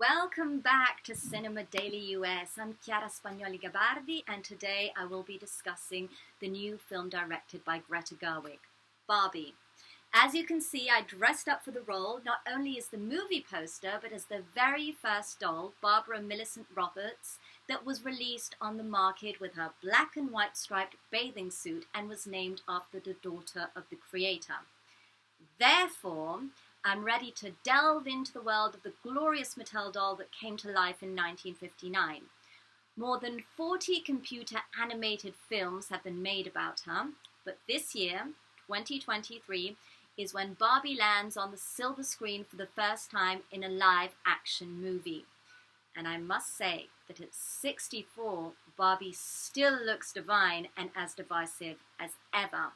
Welcome back to Cinema Daily US. I'm Chiara Spagnoli Gabardi, and today I will be discussing the new film directed by Greta Gerwig, Barbie. As you can see, I dressed up for the role not only as the movie poster, but as the very first doll, Barbara Millicent Roberts, that was released on the market with her black and white striped bathing suit and was named after the daughter of the creator. Therefore, I'm ready to delve into the world of the glorious Mattel doll that came to life in 1959. More than 40 computer animated films have been made about her, but this year, 2023, is when Barbie lands on the silver screen for the first time in a live-action movie. And I must say that at 64, Barbie still looks divine and as divisive as ever.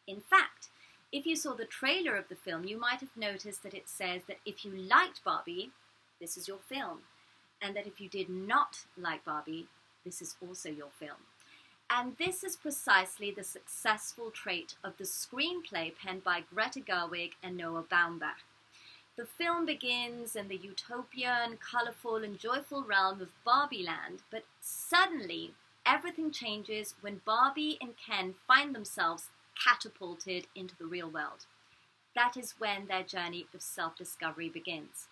In fact, if you saw the trailer of the film, you might have noticed that it says that if you liked Barbie, this is your film. And that if you did not like Barbie, this is also your film. And this is precisely the successful trait of the screenplay penned by Greta Gerwig and Noah Baumbach. The film begins in the utopian, colourful and joyful realm of Barbie Land, but suddenly everything changes when Barbie and Ken find themselves catapulted into the real world. That is when their journey of self-discovery begins.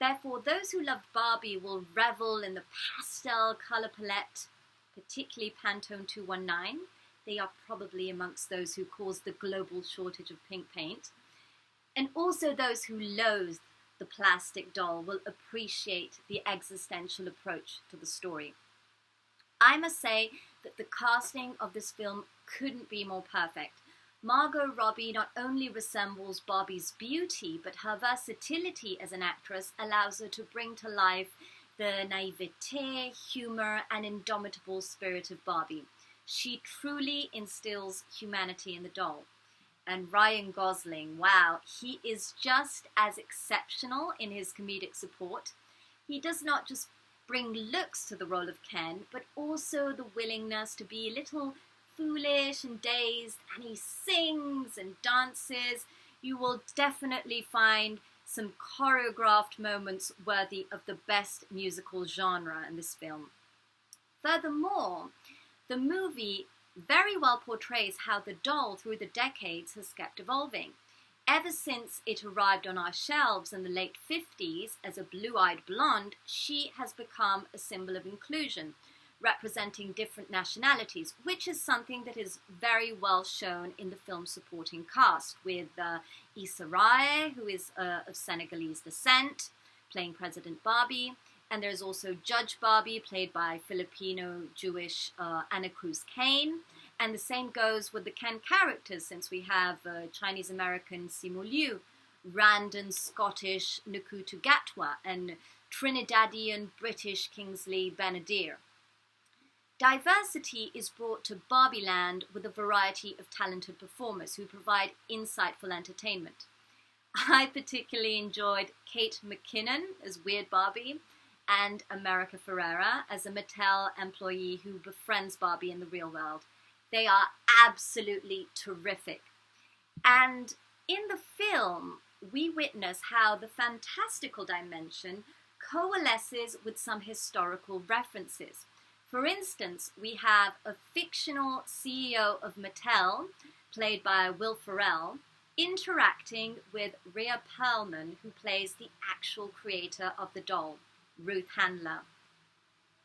Therefore, those who loved Barbie will revel in the pastel colour palette, particularly Pantone 219. They are probably amongst those who caused the global shortage of pink paint. And also those who loathe the plastic doll will appreciate the existential approach to the story. I must say that the casting of this film couldn't be more perfect. Margot Robbie not only resembles Barbie's beauty, but her versatility as an actress allows her to bring to life the naivete, humor, and indomitable spirit of Barbie. She truly instills humanity in the doll. And Ryan Gosling, wow, he is just as exceptional in his comedic support. He does not just bring looks to the role of Ken, but also the willingness to be a little foolish and dazed, and he sings and dances. You will definitely find some choreographed moments worthy of the best musical genre in this film. Furthermore, the movie very well portrays how the doll through the decades has kept evolving. Ever since it arrived on our shelves in the late 50s as a blue-eyed blonde, she has become a symbol of inclusion, representing different nationalities, which is something that is very well shown in the film's supporting cast, with Issa Rae, who is of Senegalese descent, playing President Barbie, and there's also Judge Barbie, played by Filipino-Jewish Anna Cruz Kane, and the same goes with the Ken characters, since we have Chinese-American Simu Liu, Rwandan Scottish Nkutu Gatwa, and Trinidadian British Kingsley Benadir. Diversity is brought to Barbie Land with a variety of talented performers who provide insightful entertainment. I particularly enjoyed Kate McKinnon as Weird Barbie and America Ferrera as a Mattel employee who befriends Barbie in the real world. They are absolutely terrific. And in the film, we witness how the fantastical dimension coalesces with some historical references. For instance, we have a fictional CEO of Mattel, played by Will Ferrell, interacting with Rhea Perlman, who plays the actual creator of the doll, Ruth Handler.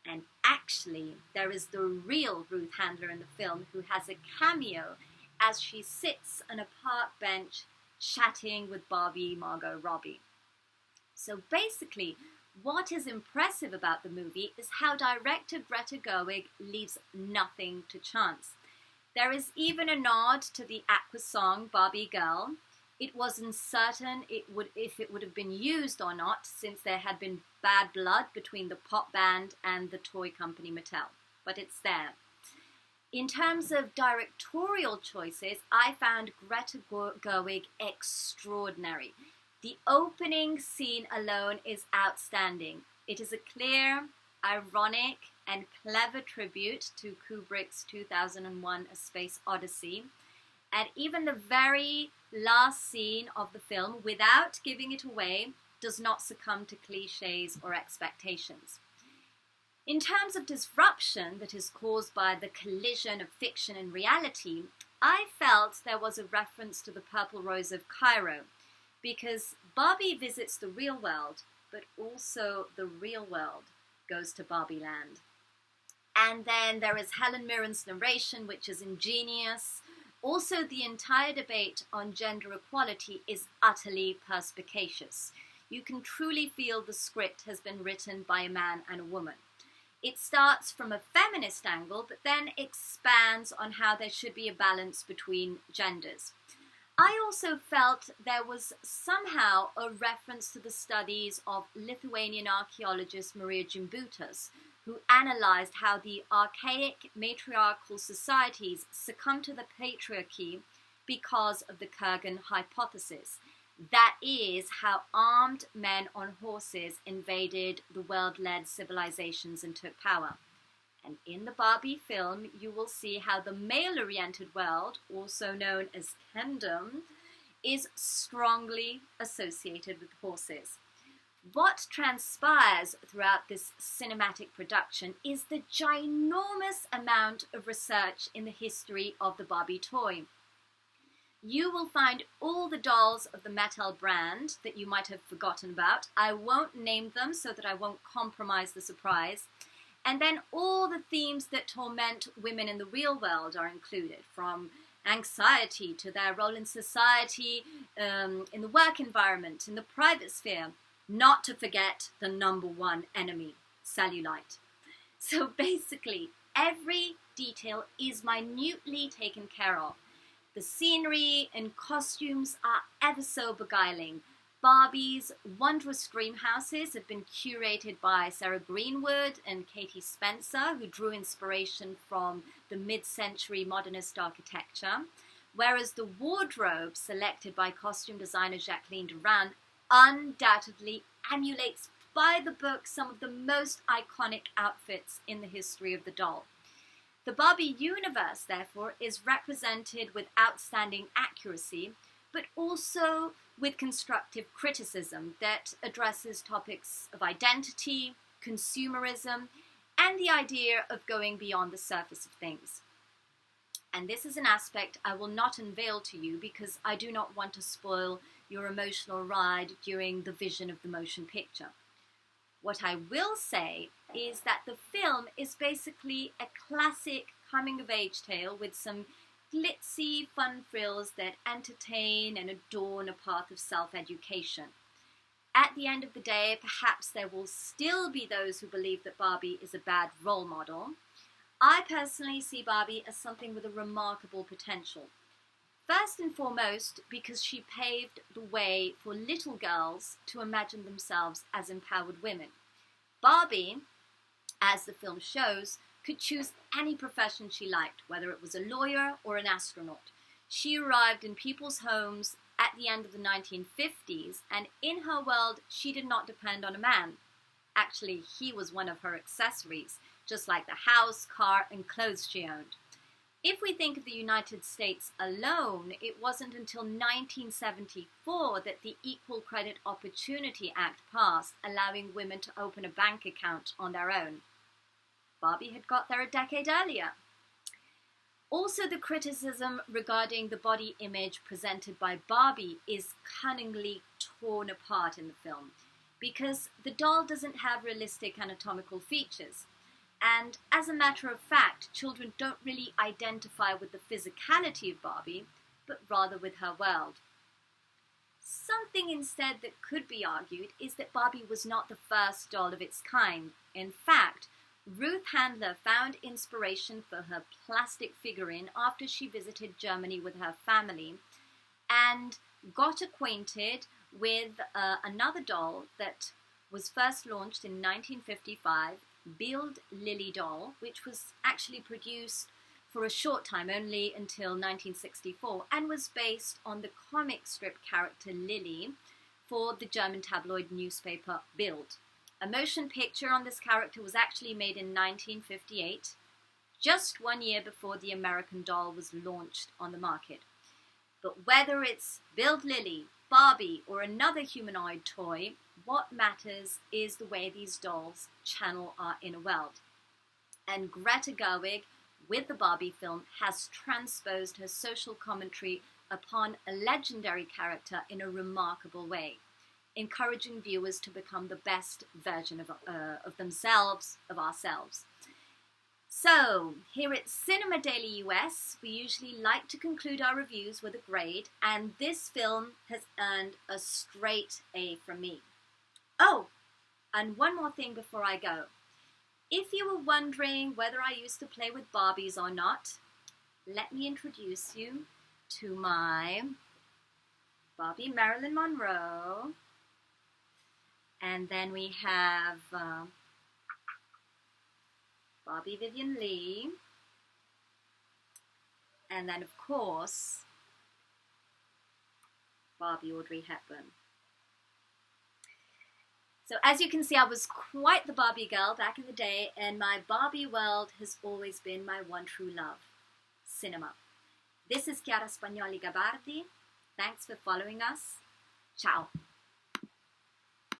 And actually, there is the real Ruth Handler in the film, who has a cameo as she sits on a park bench chatting with Barbie Margot Robbie. So basically, what is impressive about the movie is how director Greta Gerwig leaves nothing to chance. There is even a nod to the Aqua song Barbie Girl. It wasn't certain if it would have been used or not, since there had been bad blood between the pop band and the toy company Mattel, but it's there. In terms of directorial choices, I found Greta Gerwig extraordinary. The opening scene alone is outstanding. It is a clear, ironic, and clever tribute to Kubrick's 2001: A Space Odyssey. And even the very last scene of the film, without giving it away, does not succumb to cliches or expectations. In terms of disruption that is caused by the collision of fiction and reality, I felt there was a reference to the Purple Rose of Cairo, because Barbie visits the real world, but also the real world goes to Barbie Land. And then there is Helen Mirren's narration, which is ingenious. Also, the entire debate on gender equality is utterly perspicacious. You can truly feel the script has been written by a man and a woman. It starts from a feminist angle, but then expands on how there should be a balance between genders. I also felt there was somehow a reference to the studies of Lithuanian archaeologist Marija Gimbutas, who analysed how the archaic matriarchal societies succumbed to the patriarchy because of the Kurgan hypothesis. That is how armed men on horses invaded the world-led civilizations and took power. And in the Barbie film, you will see how the male-oriented world, also known as Kendom, is strongly associated with horses. What transpires throughout this cinematic production is the ginormous amount of research in the history of the Barbie toy. You will find all the dolls of the Mattel brand that you might have forgotten about. I won't name them so that I won't compromise the surprise. And then all the themes that torment women in the real world are included, from anxiety to their role in society, in the work environment, in the private sphere, not to forget the number one enemy, cellulite. So basically, every detail is minutely taken care of. The scenery and costumes are ever so beguiling. Barbie's wondrous dream houses have been curated by Sarah Greenwood and Katie Spencer, who drew inspiration from the mid-century modernist architecture, whereas the wardrobe selected by costume designer Jacqueline Duran undoubtedly emulates by the book some of the most iconic outfits in the history of the doll. The Barbie universe, therefore, is represented with outstanding accuracy, but also with constructive criticism that addresses topics of identity, consumerism, and the idea of going beyond the surface of things. And this is an aspect I will not unveil to you because I do not want to spoil your emotional ride during the vision of the motion picture. What I will say is that the film is basically a classic coming-of-age tale with some glitzy fun frills that entertain and adorn a path of self-education. At the end of the day, perhaps there will still be those who believe that Barbie is a bad role model. I personally see Barbie as something with a remarkable potential. First and foremost, because she paved the way for little girls to imagine themselves as empowered women. Barbie, as the film shows, could choose any profession she liked, whether it was a lawyer or an astronaut. She arrived in people's homes at the end of the 1950s, and in her world, she did not depend on a man. Actually, he was one of her accessories, just like the house, car, and clothes she owned. If we think of the United States alone, it wasn't until 1974 that the Equal Credit Opportunity Act passed, allowing women to open a bank account on their own. Barbie had got there a decade earlier. Also, the criticism regarding the body image presented by Barbie is cunningly torn apart in the film, because the doll doesn't have realistic anatomical features. And as a matter of fact, children don't really identify with the physicality of Barbie, but rather with her world. Something instead that could be argued is that Barbie was not the first doll of its kind. In fact, Ruth Handler found inspiration for her plastic figurine after she visited Germany with her family and got acquainted with another doll that was first launched in 1955, Bild Lily doll, which was actually produced for a short time, only until 1964, and was based on the comic strip character Lily for the German tabloid newspaper Bild. A motion picture on this character was actually made in 1958, just 1 year before the American doll was launched on the market. But whether it's Bild Lily, Barbie or another humanoid toy, what matters is the way these dolls channel our inner world. And Greta Gerwig, with the Barbie film, has transposed her social commentary upon a legendary character in a remarkable way, encouraging viewers to become the best version of themselves, of ourselves. So, here at Cinema Daily US, we usually like to conclude our reviews with a grade, and this film has earned a straight A from me. Oh, and one more thing before I go. If you were wondering whether I used to play with Barbies or not, let me introduce you to my Barbie Marilyn Monroe. And then we have Barbie Vivian Leigh. And then, of course, Barbie Audrey Hepburn. So as you can see, I was quite the Barbie girl back in the day, and my Barbie world has always been my one true love, cinema. This is Chiara Spagnoli Gabardi. Thanks for following us. Ciao.